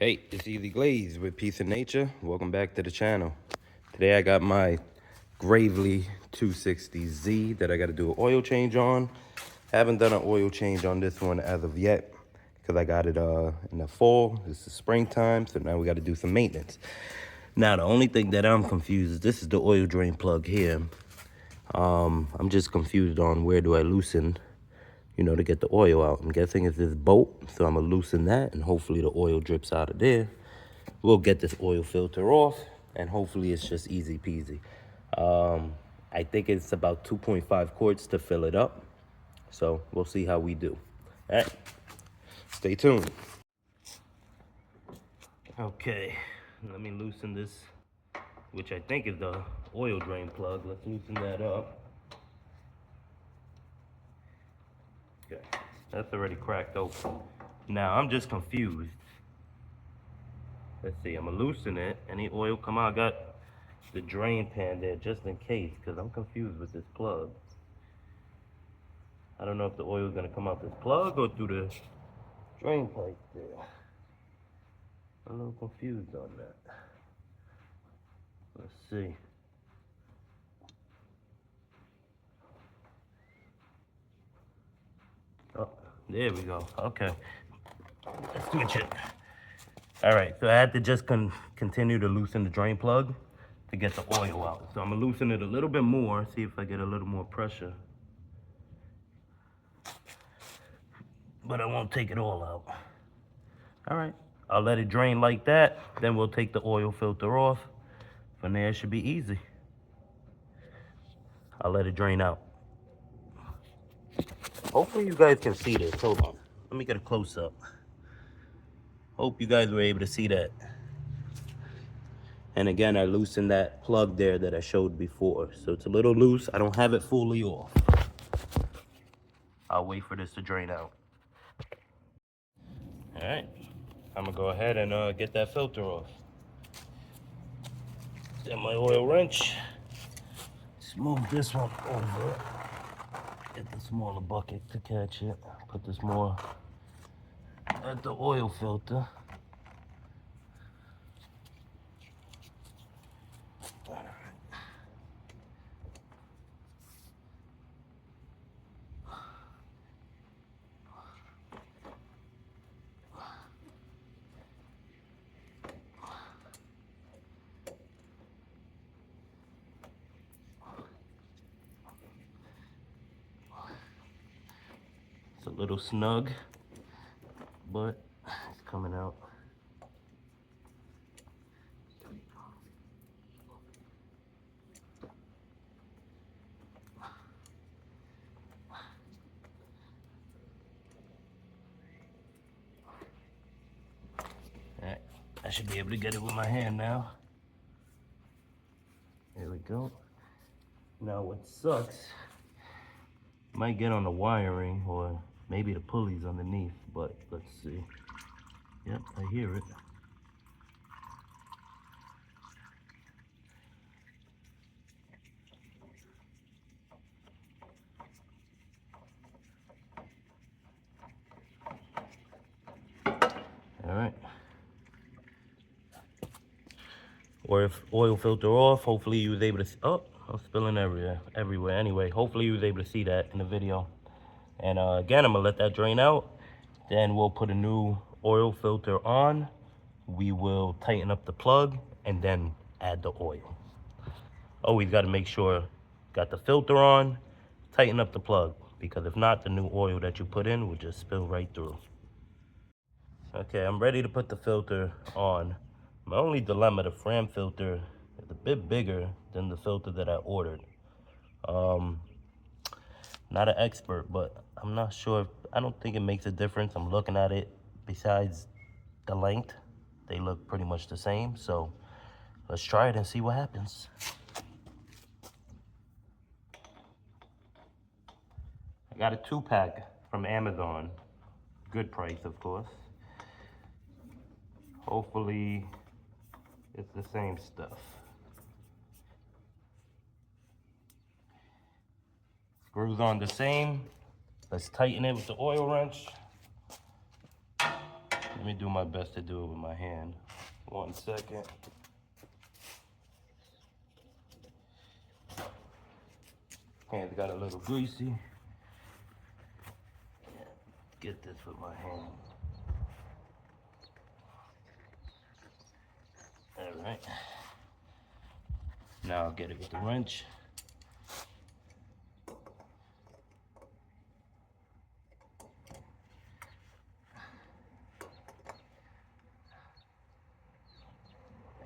Hey, it's Easy Glaze with Peace and Nature. Welcome back to the channel. Today I got my Gravely 260Z that I got to do an oil change on. Haven't done an oil change on this one as of yet because I got it in the fall. This is springtime, so now we got to do some maintenance. Now the only thing that I'm confused is this is the oil drain plug here. I'm just confused on where do I loosen, to get the oil out. I'm guessing it's this bolt, so I'm gonna loosen that and hopefully the oil drips out of there. We'll get this oil filter off and hopefully it's just easy peasy. I think it's about 2.5 quarts to fill it up. So we'll see how we do. All right, stay tuned. Okay, let me loosen this, which I think is the oil drain plug. Let's loosen that up. Okay, that's already cracked open. Now I'm just confused. Let's see, I'm gonna loosen it. Any oil come out? I got the drain pan there just in case, because I'm confused with this plug. I don't know if the oil is gonna come out this plug or through the drain pipe there. I'm a little confused on that. Let's see. Oh, there we go. Okay. Let's switch it. All right, so I had to just continue to loosen the drain plug to get the oil out. So I'm gonna loosen it a little bit more, see if I get a little more pressure. But I won't take it all out. All right, I'll let it drain like that. Then we'll take the oil filter off. From there, it should be easy. I'll let it drain out. Hopefully you guys can see this. Hold on. Let me get a close-up. Hope you guys were able to see that. And again, I loosened that plug there that I showed before. So it's a little loose. I don't have it fully off. I'll wait for this to drain out. All right. I'm going to go ahead and get that filter off. Get my oil wrench. Let's move this one over. Get the smaller bucket to catch it. Put this more at the oil filter. It's a little snug, but it's coming out. All right, I should be able to get it with my hand now. There we go. Now what sucks, might get on the wiring or maybe the pulleys underneath, but let's see. Yep, I hear it. All right. Or if oil filter off, hopefully you was able to, oh, I'm spilling everywhere. Anyway, hopefully you was able to see that in the video. And again, I'm gonna let that drain out. Then we'll put a new oil filter on. We will tighten up the plug and then add the oil. Always gotta make sure, got the filter on, tighten up the plug, because if not, the new oil that you put in will just spill right through. Okay, I'm ready to put the filter on. My only dilemma, the Fram filter is a bit bigger than the filter that I ordered. Not an expert, but I'm not sure. I don't think it makes a difference. I'm looking at it. Besides the length, they look pretty much the same. So let's try it and see what happens. I got a 2-pack from Amazon. Good price, of course. Hopefully it's the same stuff. Screws on the same. Let's tighten it with the oil wrench. me do my best to do it with my hand. 1 second. Hands got a little greasy. Get this with my hand. All right. Now I'll get it with the wrench.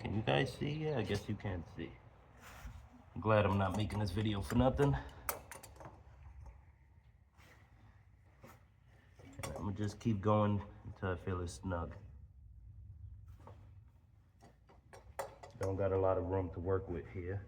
Can you guys see? Yeah, I guess you can see. I'm glad I'm not making this video for nothing. I'm gonna just keep going until I feel it's snug. Don't got a lot of room to work with here.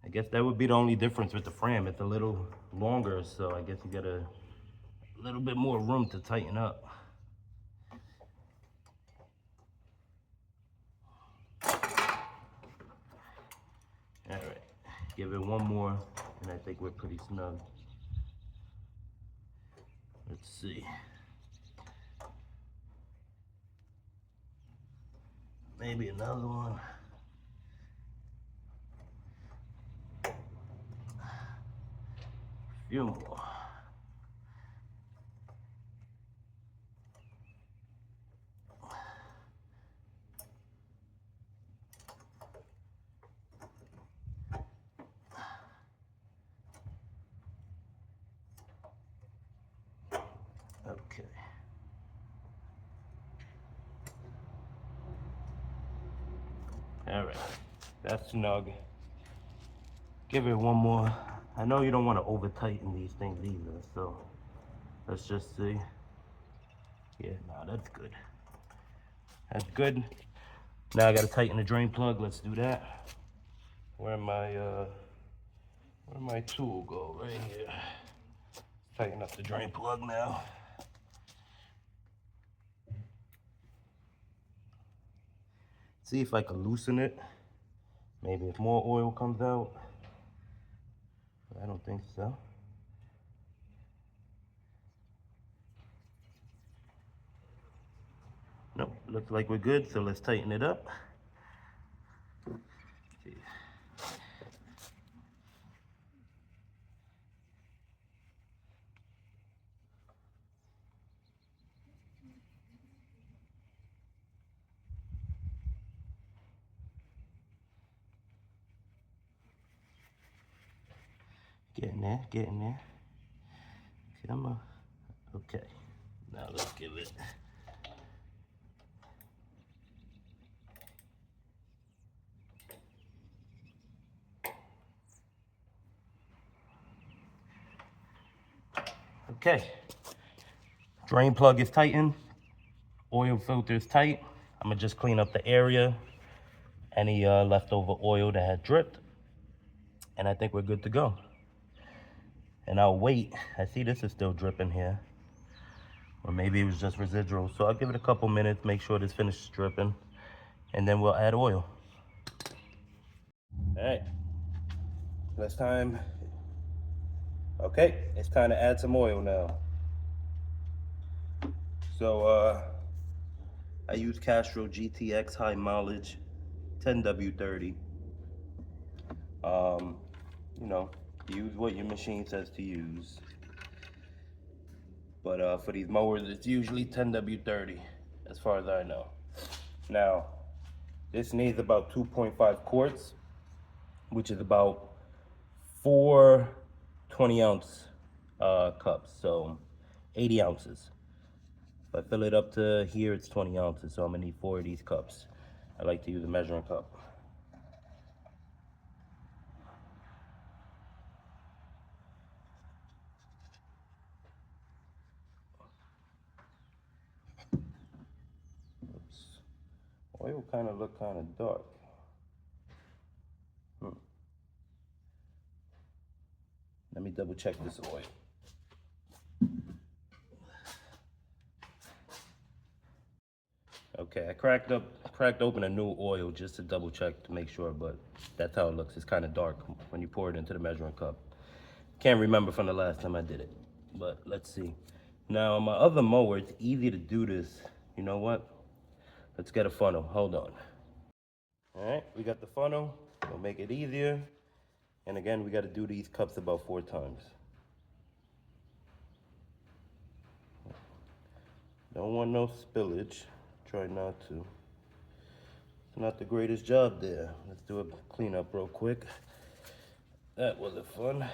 I guess that would be the only difference with the frame. It's a little longer, so I guess you get a little bit more room to tighten up. All right, give it one more, and I think we're pretty snug. Let's see. Maybe another one. Few more. Okay. All right, that's snug. Give it one more. I know you don't want to over tighten these things either, so let's just see. Yeah, no, that's good. That's good. Now I gotta tighten the drain plug. Let's do that. Where my tool go? Right here. Tighten up the drain plug now. See if I can loosen it. Maybe if more oil comes out. I don't think so. Nope, looks like we're good, so let's tighten it up. Getting there, getting there. Come on. Okay, now let's give it. Okay, drain plug is tightened, oil filter is tight. I'm gonna just clean up the area, any leftover oil that had dripped, and I think we're good to go. And I'll wait. I see this is still dripping here, or maybe it was just residual. So I'll give it a couple minutes, make sure this finishes dripping, and then we'll add oil. All right, it's time to add some oil now. So I use Castrol GTX high mileage 10W30. You know, use what your machine says to use. But for these mowers, it's usually 10W30, as far as I know. Now, this needs about 2.5 quarts, which is about 4 20-ounce cups, so 80 ounces. If I fill it up to here, it's 20 ounces, so I'm gonna need 4 of these cups. I like to use a measuring cup. Oops. Oil kind of look kind of dark. Let me double check this oil. Okay, I cracked open a new oil just to double check to make sure, but that's how it looks. It's kind of dark when you pour it into the measuring cup. Can't remember from the last time I did it, but let's see. Now on my other mower, it's easy to do this. You know what? Let's get a funnel, hold on. All right, we got the funnel. We'll make it easier. And again, we gotta do these cups about 4 times. Don't want no spillage. Try not to. It's not the greatest job there. Let's do a cleanup real quick. That wasn't fun.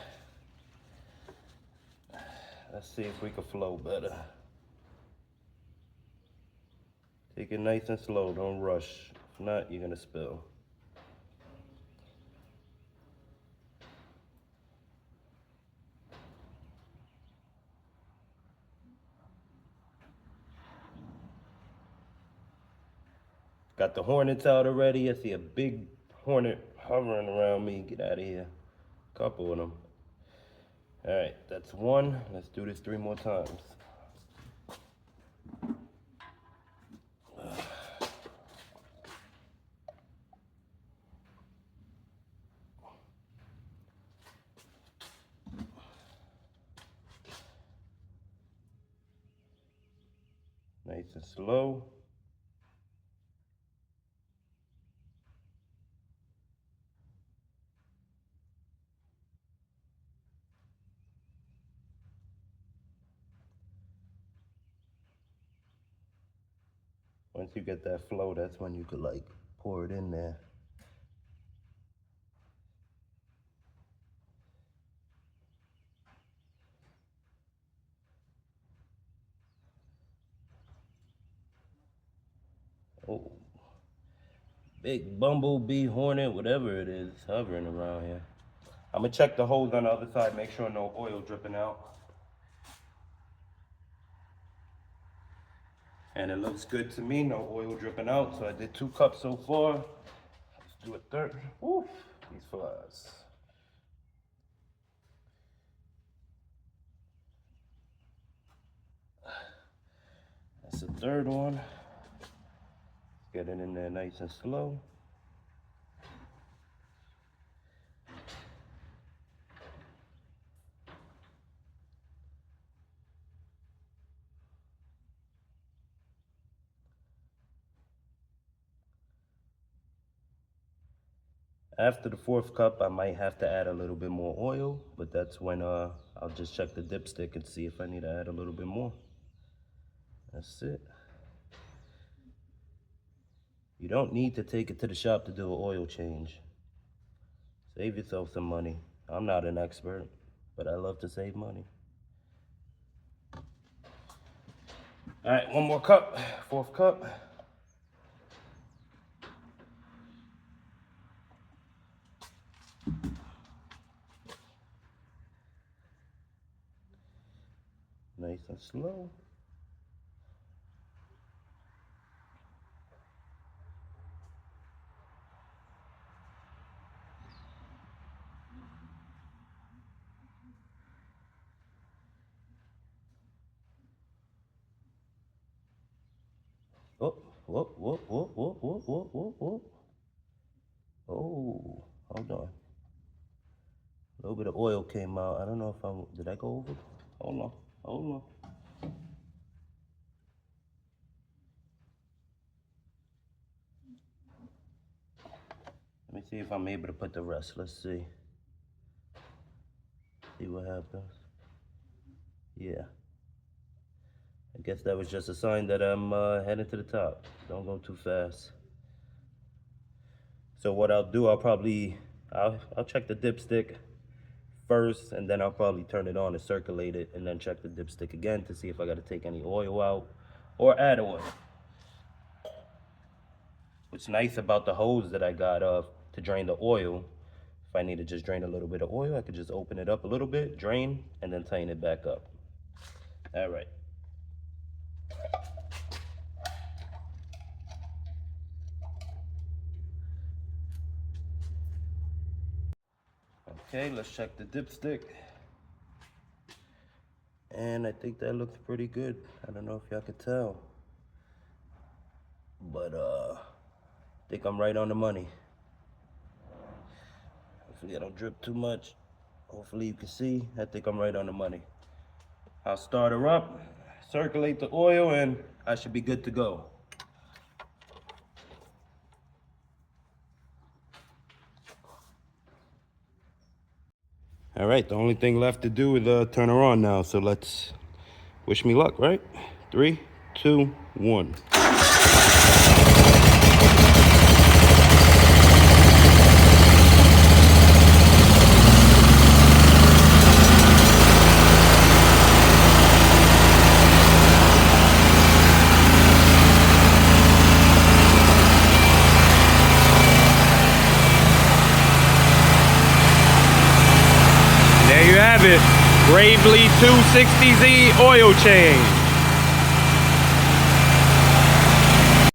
Let's see if we can flow better. Take it nice and slow, don't rush. If not, you're gonna spill. Got the hornets out already. I see a big hornet hovering around me. Get out of here. Couple of them. All right, that's one. Let's do this 3 more times. Nice and slow. Once you get that flow, that's when you could like pour it in there. Oh, big bumblebee hornet, whatever it is, hovering around here. I'm gonna check the hose on the other side, make sure no oil dripping out. And it looks good to me, no oil dripping out. So I did 2 cups so far. Let's do a third. Woo, these flies. That's the third one. Let's get it in there nice and slow. After the 4th cup, I might have to add a little bit more oil, but that's when I'll just check the dipstick and see if I need to add a little bit more. That's it. You don't need to take it to the shop to do an oil change. Save yourself some money. I'm not an expert, but I love to save money. All right, 1 more cup, 4th cup. Nice and slow. Oh, whoop, whoop, whoop, whoop, whoop, whoop, whoop, whoop. Oh, hold on. A little bit of oil came out. I don't know if did I go over? Hold on, hold on. Let me see if I'm able to put the rest. Let's see. See what happens. Yeah. I guess that was just a sign that I'm heading to the top. Don't go too fast. So what I'll do, I'll check the dipstick first, and then I'll probably turn it on and circulate it, and then check the dipstick again to see if I got to take any oil out or add oil. What's nice about the hose that I got to drain the oil, if I need to just drain a little bit of oil, I could just open it up a little bit, drain, and then tighten it back up. All right. Okay, let's check the dipstick. And I think that looks pretty good. I don't know if y'all could tell. But I think I'm right on the money. Hopefully I don't drip too much. Hopefully you can see. I think I'm right on the money. I'll start her up, circulate the oil, and I should be good to go. All right, the only thing left to do is turn her on now. So let's wish me luck, right? 3, 2, 1. There you have it, Gravely 260Z oil change.